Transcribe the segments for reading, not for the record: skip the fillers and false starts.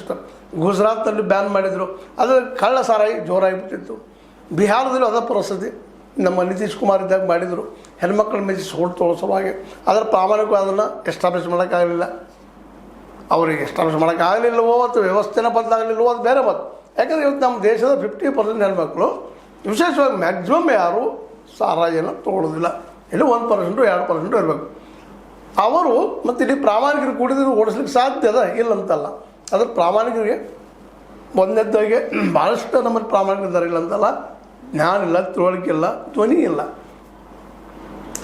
System. ಗುಜರಾತ್ನಲ್ಲಿ ban ಮಾಡಿದರು, ಅದರ ಕಳ್ಳ ಸಾರಾಯಿ ಜೋರಾಗಿಬಿಟ್ಟಿತ್ತು. ಬಿಹಾರದಲ್ಲೂ ಅದೇ ಪರಿಸ್ಥಿತಿ. ನಮ್ಮ ನಿತೀಶ್ ಕುಮಾರ್ ಇದ್ದಾಗ ಮಾಡಿದರು, ಹೆಣ್ಮಕ್ಳ ಮೇಲೆ ಸೋಟ್ ತೋರಿಸುವಾಗಿ. ಅದರ ಪ್ರಾಮಾಣಿಕವಾಗಿ ಅದನ್ನು ಎಸ್ಟಾಬ್ಲಿಷ್ ಮಾಡೋಕ್ಕಾಗಲಿಲ್ಲ. ಅವರಿಗೆ ಎಸ್ಟಾಬ್ಲಿಷ್ ಮಾಡೋಕ್ಕಾಗಲಿಲ್ಲವೋ ಅಥವಾ ವ್ಯವಸ್ಥೆನ ಬದಲಾಗಲಿಲ್ಲವೋ ಅದು ಬೇರೆ ಮಾತು. ಯಾಕಂದರೆ ಇವತ್ತು ನಮ್ಮ ದೇಶದ 50% ಹೆಣ್ಮಕ್ಳು, ವಿಶೇಷವಾಗಿ ಮ್ಯಾಕ್ಸಿಮಮ್ ಯಾರು ಸಾರಾಯಿಯನ್ನು ತೊಗೊಳ್ಳೋದಿಲ್ಲ. ಇಲ್ಲಿ 1% 2% ಇರಬೇಕು. ಅವರು ಮತ್ತು ಇಲ್ಲಿ ಪ್ರಾಮಾಣಿಕರು ಕೂಡಿದ್ರು ಓಡಿಸ್ಲಿಕ್ಕೆ ಸಾಧ್ಯ ಅದ, ಇಲ್ಲಂತಲ್ಲ. ಅದ್ರ ಪ್ರಾಮಾಣಿಕರಿಗೆ ಒಂದನೇದಾಗೆ ಭಾಳಷ್ಟು ನಮ್ಮಲ್ಲಿ ಪ್ರಾಮಾಣಿಕರಿದ್ದಾರೆ, ಇಲ್ಲ ಅಂತಲ್ಲ. ಜ್ಞಾನ ಇಲ್ಲ, ತಿಳುವಳಿಕೆ ಇಲ್ಲ, ಧ್ವನಿ ಇಲ್ಲ.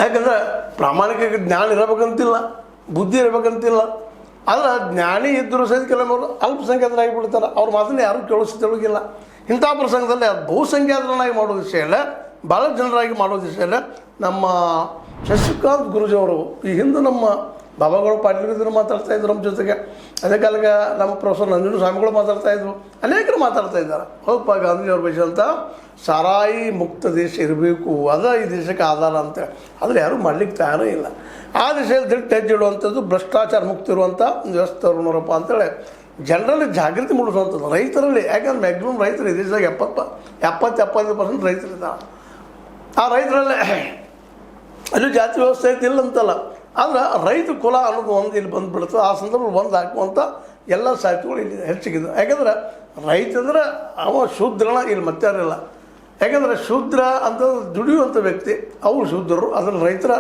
ಯಾಕಂದರೆ ಪ್ರಾಮಾಣಿಕರಿಗೆ ಜ್ಞಾನ ಇರಬೇಕಂತಿಲ್ಲ, ಬುದ್ಧಿ ಇರಬೇಕಂತಿಲ್ಲ. ಆದರೆ ಜ್ಞಾನಿ ಇದ್ದರೂ ಸಹಿತ ಕೆಲವರು ಅಲ್ಪಸಂಖ್ಯಾತರಾಗಿಬಿಡ್ತಾರೆ. ಅವ್ರ ಮಾತನ್ನು ಯಾರೂ ಕೇಳಿಸ್ತಿಲ್ಲ. ಇಂಥ ಪ್ರಸಂಗದಲ್ಲಿ ಅದು ಬಹುಸಂಖ್ಯಾತರನ್ನಾಗಿ ಮಾಡೋ ವಿಷಯ ಇಲ್ಲ, ಭಾಳ ಜನರಾಗಿ ಮಾಡೋ ವಿಷಯ ಇಲ್ಲ. ನಮ್ಮ ಶಶಿಕಾಂತ್ ಗುರೂಜಿಯವರು ಈ ಹಿಂದೆ ನಮ್ಮ ಬಾಬಾಗಳು ಪಾಟೀಲರು ಮಾತಾಡ್ತಾಯಿದ್ರು ನಮ್ಮ ಜೊತೆಗೆ. ಅದೇ ಕಾಲಕ್ಕೆ ನಮ್ಮ ಪ್ರೊಫೆಸರ್ ನಂಜುಂಡ ಸ್ವಾಮಿಗಳು ಮಾತಾಡ್ತಾಯಿದ್ರು, ಅನೇಕರು ಮಾತಾಡ್ತಾ ಇದ್ದಾರೆ. ಹೌದಪ್ಪ, ಗಾಂಧಿಯವ್ರ ಬಯಸಂತ ಸಾರಾಯಿ ಮುಕ್ತ ದೇಶ ಇರಬೇಕು, ಅದ ಈ ದೇಶಕ್ಕೆ ಆಧಾರ ಅಂತೇಳಿ. ಆದರೆ ಯಾರೂ ಮಾಡಲಿಕ್ಕೆ ತಯಾರೇ ಇಲ್ಲ. ಆ ದಿಶೆಯಲ್ಲಿ ದಿಟ್ಟು ಹೆಜ್ಜೆ ಇಡುವಂಥದ್ದು, ಭ್ರಷ್ಟಾಚಾರ ಮುಕ್ತ ಇರುವಂಥ ವ್ಯವಸ್ಥೆ ನೋಡಪ್ಪ ಅಂತೇಳಿ ಜನರಲ್ಲಿ ಜಾಗೃತಿ ಮೂಡಿಸುವಂಥದ್ದು ರೈತರಲ್ಲಿ. ಯಾಕಂದ್ರೆ ಮ್ಯಾಕ್ಸಿಮಮ್ ರೈತರು ಈ ದೇಶದಾಗ 70-75% ರೈತರಿದ್ದಾರೆ. ಆ ರೈತರಲ್ಲಿ ಅಲ್ಲಿ ಜಾತಿ ವ್ಯವಸ್ಥೆ ಐತಿಲ್ಲ ಅಂತಲ್ಲ, ಆದ್ರೆ ರೈತ ಕುಲ ಅನ್ನೋದು ಒಂದು ಇಲ್ಲಿ ಬಂದುಬಿಡ್ತದೆ. ಆ ಸಂದರ್ಭದಲ್ಲಿ ಒಂದು ಹಾಕುವಂಥ ಎಲ್ಲ ಸಾಹಿತ್ಯಗಳು ಇಲ್ಲಿ ಹೆಚ್ಚಿಗಿದೆ. ಯಾಕಂದ್ರೆ ರೈತ ಅಂದರೆ ಅವ ಶೂದ್ರನ, ಇಲ್ಲಿ ಮತ್ತಾರಿಲ್ಲ. ಯಾಕಂದರೆ ಶೂದ್ರ ಅಂತ ದುಡಿಯುವಂಥ ವ್ಯಕ್ತಿ ಅವರು ಶೂದ್ರರು, ಅದರಲ್ಲಿ ರೈತರ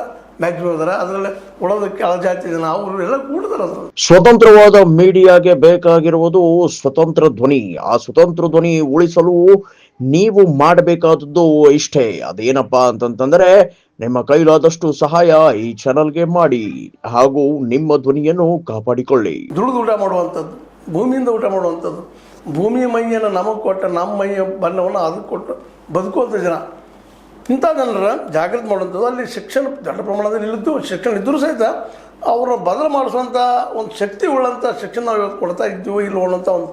ಮ್ಯಾಕ್ಸಿಮಮ್ ಇದ್ದಾರೆ. ಅದರಲ್ಲಿ ಉಳದ ಕೆಳಜಾತಿ ಜನ ಅವರು ಎಲ್ಲ ಕೂಡಿದಾರೆ. ಅದರಲ್ಲಿ ಸ್ವತಂತ್ರವಾದ ಮೀಡಿಯಾಗೆ ಬೇಕಾಗಿರುವುದು ಸ್ವತಂತ್ರ ಧ್ವನಿ. ಆ ಸ್ವತಂತ್ರ ಧ್ವನಿ ಉಳಿಸಲು ನೀವು ಮಾಡಬೇಕಾದದ್ದು ಇಷ್ಟೇ. ಅದೇನಪ್ಪಾ ಅಂತಂತಂದ್ರೆ, ನಿಮ್ಮ ಕೈಲಾದಷ್ಟು ಸಹಾಯ ಈ ಚಾನಲ್ಗೆ ಮಾಡಿ ಹಾಗೂ ನಿಮ್ಮ ಧ್ವನಿಯನ್ನು ಕಾಪಾಡಿಕೊಳ್ಳಿ. ದುಡಿದು ಊಟ ಮಾಡುವಂಥದ್ದು, ಭೂಮಿಯಿಂದ ಊಟ ಮಾಡುವಂಥದ್ದು, ಭೂಮಿ ಮೈಯನ್ನು ನಮಗೆ ಕೊಟ್ಟು ನಮ್ಮ ಮೈಯ ಬಣ್ಣವನ್ನು ಅದಕ್ಕೆ ಕೊಟ್ಟು ಬದುಕುವಂಥ ಜನ, ಇಂಥ ಜನರ ಜಾಗೃತಿ ಮಾಡುವಂಥದ್ದು. ಅಲ್ಲಿ ಶಿಕ್ಷಣ ದೊಡ್ಡ ಪ್ರಮಾಣದಲ್ಲಿ ಇಲ್ಲಿದ್ದು, ಶಿಕ್ಷಣ ಇದ್ದರೂ ಸಹಿತ ಅವರ ಬದಲು ಮಾಡಿಸುವಂಥ ಒಂದು ಶಕ್ತಿ ಉಳ್ಳಂಥ ಶಿಕ್ಷಣ ನಾವು ಇವತ್ತು ಕೊಡ್ತಾ ಇದ್ದೀವಿ ಇಲ್ಲ ಅನ್ನೋಂಥ ಒಂದು